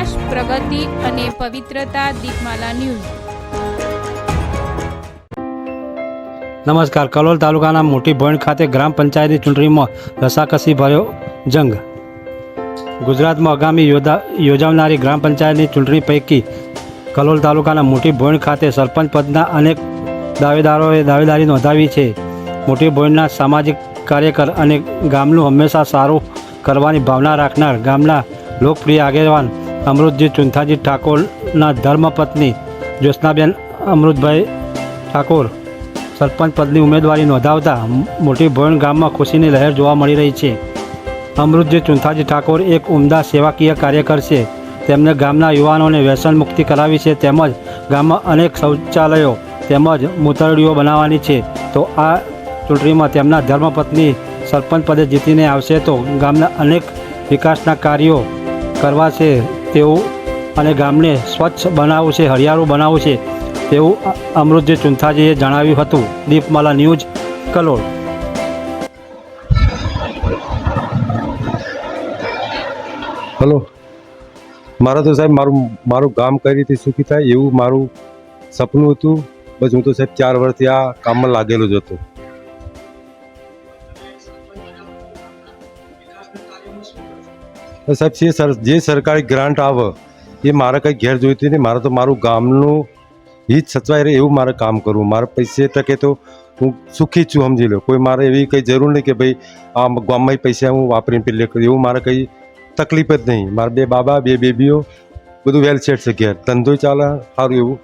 વિકાસ, પ્રગતિ અને પવિત્રતા. દીપમાલા ન્યૂઝ. નમસ્કાર. કલોલ તાલુકાના મોટી ભોયણ ખાતે ગ્રામ પંચાયતની ચૂંટણીમાં રસાકસી ભર્યો જંગ. ગુજરાતમાં આગામી યોજાનારી ગ્રામ પંચાયતની ચૂંટણી પૈકી કલોલ તાલુકાના મોટી ભોયણ ખાતે સરપંચ પદના અનેક દાવેદારોએ દાવેદારી નોંધાવી છે. મોટી ભોયણના સામાજિક કાર્યકર અને ગામનું હંમેશા સારું કરવાની ભાવના રાખનાર ગામના લોકપ્રિય આગેવાન અમૃતજી ચુંથાજી ઠાકોરના ધર્મપત્ની જ્યોત્સનાબેન અમૃતભાઈ ઠાકોર સરપંચ પદની ઉમેદવારી નોંધાવતા મોટી ભોયણ ગામમાં ખુશીની લહેર જોવા મળી રહી છે. અમૃતજી ચુંથાજી ઠાકોર એક ઉમદા સેવાકીય કાર્યકર છે. તેમને ગામના યુવાનોને વ્યસન મુક્તિ કરાવી છે, તેમજ ગામમાં અનેક શૌચાલયો તેમજ મૂતરડીઓ બનાવવાની છે. તો આ ચૂંટણીમાં તેમના ધર્મપત્ની સરપંચ પદે જીતીને આવશે તો ગામના અનેક વિકાસના કાર્યો કરવા છે તેવું અને ગામને સ્વચ્છ બનાવવું છે, હરિયાળું બનાવવું છે તેવું અમૃતજી ચુંથાજીએ જણાવ્યું હતું. દીપમાલા ન્યૂઝ, કલોલ. હલો, મારે તો સાહેબ મારું ગામ કઈ રીતે સુખી થાય એવું મારું સપનું હતું. બસ હું તો સાહેબ 4 વર્ષથી આ કામમાં લાગેલો જ હતો. સાહેબ જે સરકારી ગ્રાન્ટ આવે એ મારે કંઈ ઘેર જોઈતી નહીં. મારે તો મારું ગામનું હિત સચવાઈ રહે એવું મારે કામ કરવું. મારે પૈસે ટકે તો હું સુખી જ છું, સમજી લો. કોઈ મારે એવી કંઈ જરૂર નહીં કે ભાઈ આ ગામમાં પૈસા હું વાપરીને પેલે કરું, એવું મારે કંઈ તકલીફ જ નહીં. મારા 2 બાબા 2 બેબીઓ બધું વેલ સેટ છે. ઘેર ધંધો ચાલે સારું એવું.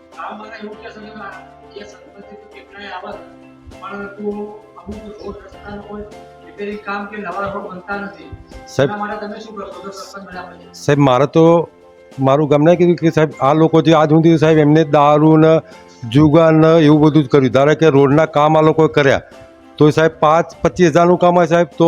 સાહેબ મારે તો મારું ગામ નહીં કીધું કે સાહેબ આ લોકો જે આજ સુધી સાહેબ એમને દારૂ ને જુગાર ને એવું બધું જ કર્યું. ધારો કે રોડના કામ આ લોકોએ કર્યા તો સાહેબ 5-25 હજારનું કામ હોય સાહેબ તો